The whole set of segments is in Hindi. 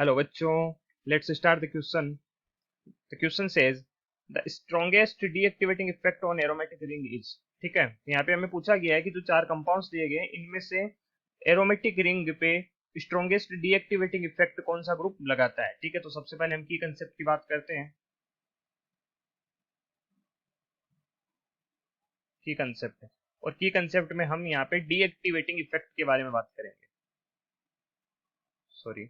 हेलो बच्चों, let's start the question. The question says the strongest deactivating effect on aromatic ring is. ठीक है, यहाँ पे हमें पूछा गया है कि जो चार कंपाउंड्स दिए गए हैं इनमें से एरोमेटिक रिंग पे स्ट्रॉन्गेस्ट डीएक्टिवेटिंग इफेक्ट कौन सा ग्रुप लगाता है। ठीक है, तो सबसे पहले हम की कंसेप्ट की बात करते हैं। की कंसेप्ट और की कंसेप्ट में हम यहाँ पे डीएक्टिवेटिंग इफेक्ट के बारे में बात करेंगे। Sorry,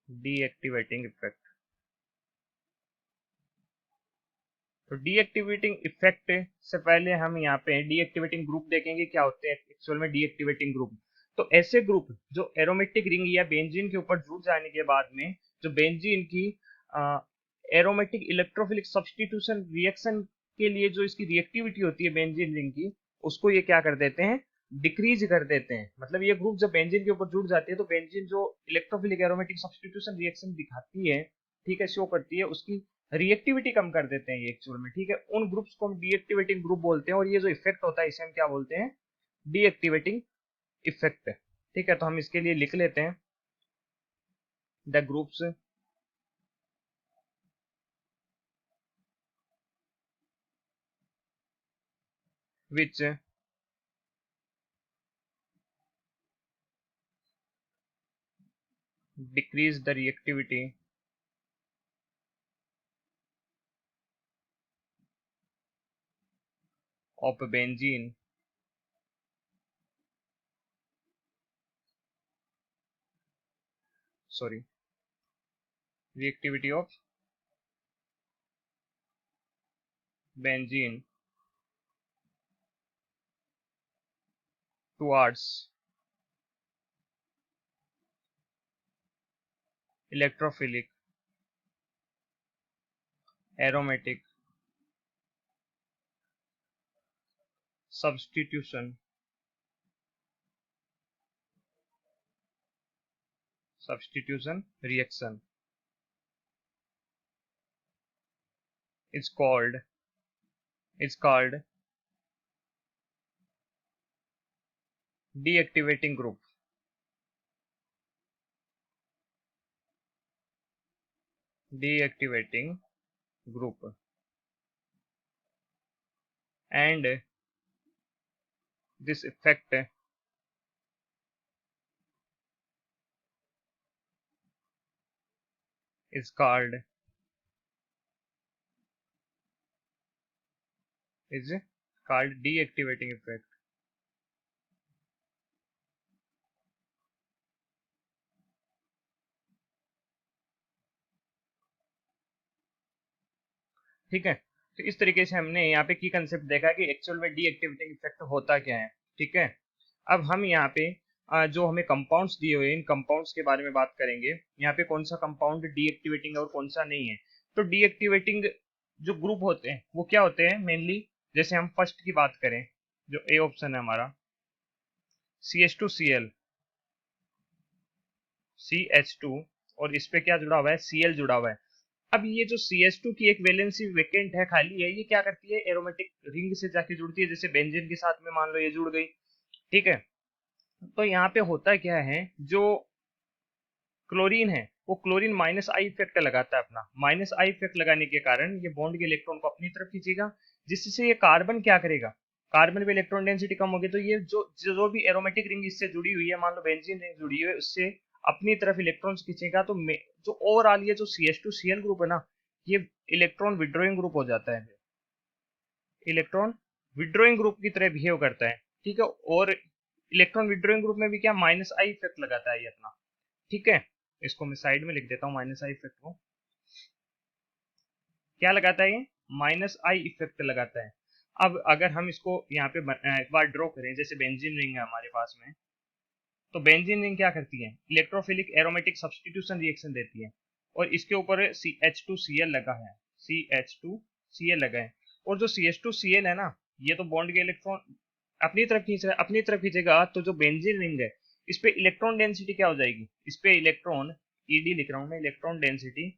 deactivating effect. तो डीएक्टिवेटिंग इफेक्ट से पहले हम यहाँ पे डीएक्टिवेटिंग ग्रुप देखेंगे क्या होते हैं एक्चुअल में डीएक्टिवेटिंग ग्रुप। तो ऐसे ग्रुप जो एरोमेटिक रिंग या बेंजीन के ऊपर जुड़ जाने के बाद में जो बेंजीन की एरोमेटिक इलेक्ट्रोफिलिक सब्स्टिट्यूशन रिएक्शन के लिए जो इसकी रिएक्टिविटी होती है बेंजीन रिंग की, उसको ये क्या कर देते हैं, डिक्रीज कर देते हैं। मतलब ये ग्रुप जब बेंजीन के ऊपर जुड़ जाती है तो बेंजीन जो इलेक्ट्रोफिलिक एरोमेटिक सब्स्टिट्यूशन रिएक्शन दिखाती है, ठीक है, शो करती है, उसकी रिएक्टिविटी कम कर देते हैं ये एक्चुअल में। ठीक है, उन ग्रुप्स को हम डीएक्टिवेटिंग ग्रुप बोलते हैं और ये जो इफेक्ट होता है इसे हम क्या बोलते हैं, डीएक्टिवेटिंग इफेक्ट। ठीक है, तो हम इसके लिए लिख लेते हैं the groups which decrease the reactivity of benzene sorry reactivity of benzene towards electrophilic aromatic substitution reaction is called deactivating group. Deactivating group and this effect is called deactivating effect. ठीक है, तो इस तरीके से हमने यहाँ पे की कंसेप्ट देखा कि एक्चुअल में डीएक्टिवेटिंग इफेक्ट होता क्या है। ठीक है, अब हम यहाँ पे जो हमें कंपाउंड्स दिए हुए हैं इन कंपाउंड्स के बारे में बात करेंगे। यहाँ पे कौन सा कंपाउंड डीएक्टिवेटिंग और कौन सा नहीं है। तो डीएक्टिवेटिंग जो ग्रुप होते हैं वो क्या होते हैं मेनली, जैसे हम फर्स्ट की बात करें, जो ए ऑप्शन है हमारा CH2Cl CH2 और इस पे क्या जुड़ा हुआ है, Cl जुड़ा हुआ है। अब ये जो CH2 की एक वैलेंसी वेकेंट है, खाली है, ये क्या करती है, एरोमेटिक रिंग से जाके जुड़ती है, जैसे बेंजीन के साथ में मान लो ये जुड़ गई। ठीक है, तो यहाँ पे होता क्या है, जो क्लोरीन है वो क्लोरीन माइनस आई इफेक्ट लगाता है अपना। माइनस आई इफेक्ट लगाने के कारण ये बॉन्ड के इलेक्ट्रॉन को अपनी तरफ खींचेगा, जिससे ये कार्बन क्या करेगा, कार्बन पे इलेक्ट्रॉन डेंसिटी कम होगी, तो ये जो भी एरोमेटिक रिंग इससे जुड़ी हुई है, मान लो बेंजीन रिंग जुड़ी हुई है, उससे अपनी तरफ इलेक्ट्रॉन्स खींचेगा। तो जो ओवरऑल ये जो CH2Cl ग्रुप है ना, ये इलेक्ट्रॉन विड्रॉइंग ग्रुप हो जाता है, इलेक्ट्रॉन विड्रॉइंग ग्रुप की तरह बिहेव करता है। ठीक है, और इलेक्ट्रॉन विड्रॉइंग ग्रुप में भी क्या माइनस आई इफेक्ट लगाता है ये अपना। ठीक है, इसको मैं साइड में लिख देता हूँ माइनस आई इफेक्ट को। क्या लगाता है ये, माइनस आई इफेक्ट लगाता है। अब अगर हम इसको यहाँ पे एक बार ड्रॉ करें, जैसे बेंजीन रिंग है हमारे पास में, तो बेंजीन रिंग क्या करती है, इलेक्ट्रोफिलिक एरोमेटिक सब्स्टिट्यूशन रिएक्शन देती है, और इसके ऊपर CH2Cl लगा है, CH2Cl लगा है। और जो CH2Cl है ना, ये तो बॉन्ड के इलेक्ट्रॉन अपनी तरफ खींच रहा है, अपनी तरफ खींचेगा, तो जो बेंजीन रिंग है इस पे इलेक्ट्रॉन डेंसिटी क्या हो जाएगी, इस पे इलेक्ट्रॉन ED लिख रहा हूं मैं, इलेक्ट्रॉन डेंसिटी,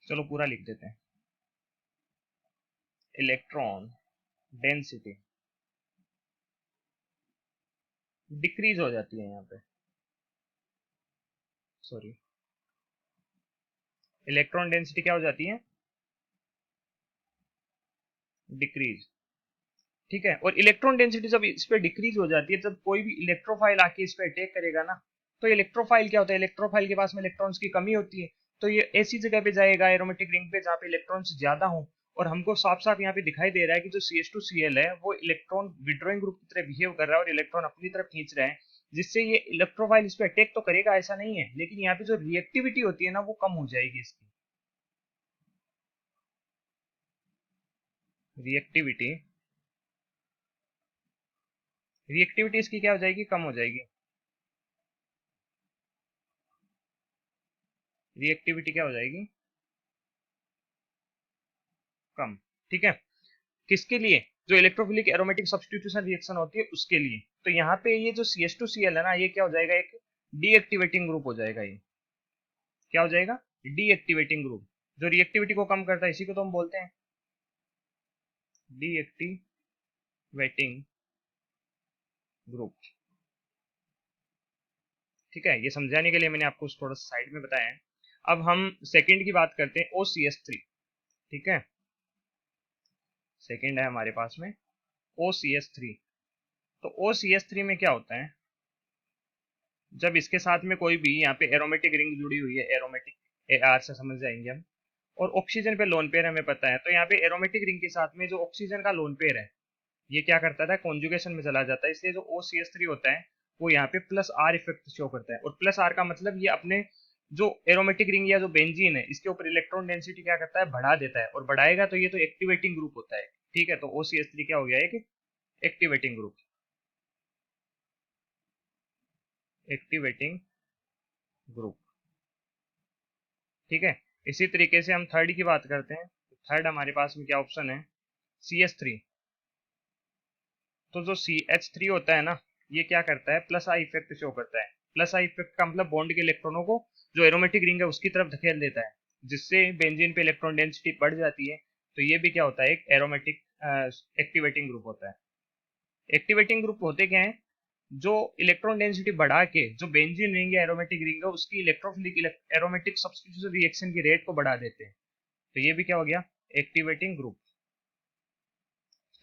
चलो पूरा लिख देते हैं, इलेक्ट्रॉन डेंसिटी डिक्रीज हो जाती है यहाँ पे, सॉरी, इलेक्ट्रॉन डेंसिटी क्या हो जाती है, डिक्रीज। ठीक है, और इलेक्ट्रॉन डेंसिटी जब इस पे डिक्रीज हो जाती है, जब कोई भी इलेक्ट्रोफाइल आके इस पे अटैक करेगा ना, तो इलेक्ट्रोफाइल क्या होता है, इलेक्ट्रोफाइल के पास में इलेक्ट्रॉन्स की कमी होती है, तो ये ऐसी जगह पे जाएगा एरोमेटिक रिंग पे जहाँ पे इलेक्ट्रॉन्स ज्यादा हो। और हमको साफ साफ यहाँ पे दिखाई दे रहा है कि जो CH2Cl है वो इलेक्ट्रॉन विड्रॉइंग ग्रुप की तरह बिहेव कर रहा है और इलेक्ट्रॉन अपनी तरफ खींच रहा है, जिससे ये इलेक्ट्रोफाइल इस पे अटैक तो करेगा ऐसा नहीं है, लेकिन यहाँ पे जो रिएक्टिविटी होती है ना वो कम हो जाएगी इसकी, रिएक्टिविटी, रिएक्टिविटी इसकी क्या हो जाएगी, कम हो जाएगी, रिएक्टिविटी क्या हो जाएगी, कम। ठीक है, किसके लिए, जो इलेक्ट्रोफिलिक एरोमेटिक सब्स्टिट्यूशन रिएक्शन होती है उसके लिए। तो यहाँ पे ये जो CH2Cl है ना, ये क्या हो जाएगा, एक डीएक्टिवेटिंग ग्रुप हो जाएगा, ये क्या हो जाएगा, डीएक्टिवेटिंग ग्रुप, जो रिएक्टिविटी को कम करता है इसी को तो हम बोलते हैं डीएक्टिवेटिंग ग्रुप। ठीक है, ये समझाने के लिए मैंने आपको थोड़ा साइड में बताया है। अब हम सेकंड की बात करते हैं, OCS3। ठीक है, सेकंड है हमारे पास में OCS3। तो OCS3 में क्या होता है, जब इसके साथ में कोई भी यहाँ पे एरोमेटिक रिंग जुड़ी हुई है, एरोमेटिक AR से समझ जाएंगे हम, और ऑक्सीजन पे लोन पेयर हमें पता है, तो यहाँ पे एरोमेटिक रिंग के साथ में जो ऑक्सीजन का लोन पेयर है ये क्या करता था, कॉन्जुगेशन में चला जाता है, इसलिए जो OCS3 होता है वो यहाँ पे +R इफेक्ट शो करता है। और +R का मतलब ये अपने जो एरोमेटिक रिंग या जो बेंजीन है इसके ऊपर इलेक्ट्रॉन डेंसिटी क्या करता है, बढ़ा देता है, और बढ़ाएगा तो ये तो एक्टिवेटिंग ग्रुप होता है। ठीक है, तो OCS3 क्या हो गया, एक एक्टिवेटिंग ग्रुप, एक्टिवेटिंग ग्रुप। ठीक है, इसी तरीके से हम थर्ड की बात करते हैं। थर्ड हमारे पास में क्या ऑप्शन है, CH3। तो जो CH3 होता है ना, ये क्या करता है, +I इफेक्ट शो करता है। +I इफेक्ट का मतलब बॉन्ड के इलेक्ट्रॉनों को जो एरोमेटिक रिंग है उसकी तरफ धकेल देता है, जिससे बेंजीन पे इलेक्ट्रॉन डेंसिटी बढ़ जाती है। तो ये भी क्या होता है, एक एरोमेटिक एक्टिवेटिंग ग्रुप होता है। एक्टिवेटिंग ग्रुप होते क्या है, जो इलेक्ट्रॉन डेंसिटी बढ़ा के जो बेंजीन रिंग या एरोमेटिक रिंग है उसकी इलेक्ट्रोफिलिक एरोमेटिक सब्स्टिट्यूशन रिएक्शन की रेट को बढ़ा देते हैं। तो ये भी क्या हो गया, एक्टिवेटिंग ग्रुप।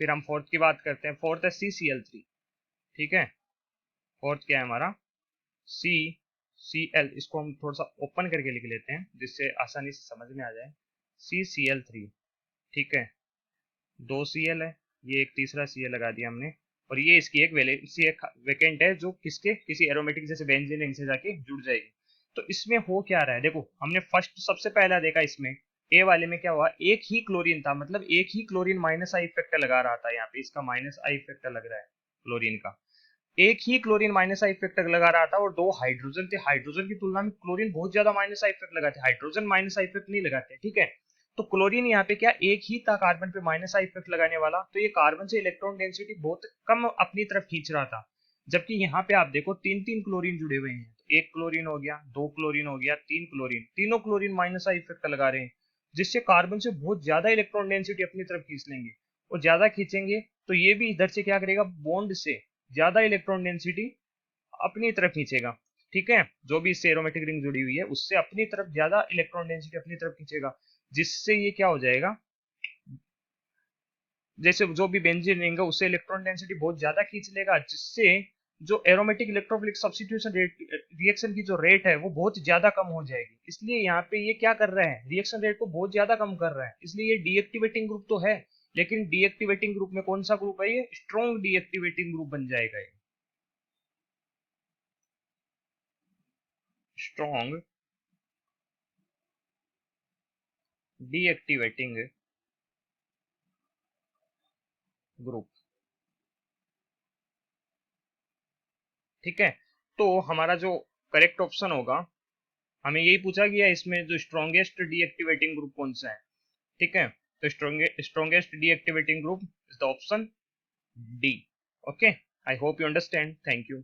फिर हम फोर्थ की बात करते हैं, फोर्थ है CCl3। ठीक है, फोर्थ क्या है हमारा, CCl, इसको हम थोड़ा सा ओपन करके लिख लेते हैं जिससे आसानी से समझ में आ जाए। CCl3। ठीक है, 2 Cl है, ये एक तीसरा Cl लगा दिया हमने, और ये इसकी एक वैलेंसी, एक वेकेंट है जो किसके, किसी एरोमेटिक जैसे बेंजीन रिंग से जाके जुड़ जाएगी। तो इसमें हो क्या रहा है, देखो हमने फर्स्ट सबसे पहला देखा, इसमें ए वाले में क्या हुआ, एक ही क्लोरीन था, मतलब एक ही क्लोरीन -I इफेक्ट लगा रहा था, यहाँ पे इसका -I इफेक्ट लग रहा है क्लोरीन का, एक ही क्लोरीन -I इफेक्ट लगा रहा था, और 2 हाइड्रोजन थे, हाइड्रोजन की तुलना में क्लोरीन बहुत ज्यादा -I इफेक्ट लगाते, हाइड्रोजन -I इफेक्ट नहीं लगाते। ठीक है, तो क्लोरीन यहाँ पे क्या एक ही था कार्बन पे -I इफेक्ट लगाने वाला, तो ये कार्बन से इलेक्ट्रॉन डेंसिटी बहुत कम अपनी तरफ खींच रहा था। जबकि यहाँ पे आप देखो तीन तीन क्लोरीन जुड़े हुए हैं, एक क्लोरीन हो गया, 2 क्लोरीन हो गया, 3 क्लोरीन, तीनों क्लोरीन -I इफेक्ट लगा रहे हैं, जिससे कार्बन से बहुत ज्यादा इलेक्ट्रॉन डेंसिटी अपनी तरफ खींच लेंगे, और ज्यादा खींचेंगे तो ये भी इधर से क्या करेगा, बॉन्ड से ज्यादा इलेक्ट्रॉन डेंसिटी अपनी तरफ खींचेगा। ठीक है, जो भी इससे एरोमेटिक रिंग जुड़ी हुई है उससे अपनी तरफ ज्यादा इलेक्ट्रॉन डेंसिटी अपनी तरफ खींचेगा, जिससे ये क्या हो जाएगा, जैसे जो भी बेंजीन रिंग है उससे इलेक्ट्रॉन डेंसिटी बहुत ज्यादा खींच लेगा, जिससे जो aromatic electrophilic substitution rate reaction की जो रेट है वो बहुत ज्यादा कम हो जाएगी। इसलिए यहाँ पे ये क्या कर रहा है, रिएक्शन रेट को बहुत ज्यादा कम कर रहा है, इसलिए ये डीएक्टिवेटिंग ग्रुप तो है, लेकिन डीएक्टिवेटिंग ग्रुप में कौन सा ग्रुप है, ये स्ट्रॉन्ग डीएक्टिवेटिंग ग्रुप बन जाएगा, ये स्ट्रॉन्ग डीएक्टिवेटिंग ग्रुप। ठीक है, तो हमारा जो करेक्ट ऑप्शन होगा, हमें यही पूछा गया इसमें जो स्ट्रॉन्गेस्ट डीएक्टिवेटिंग ग्रुप कौन सा है। ठीक है, तो strongest deactivating group is the option D. Okay, I hope you understand, thank you.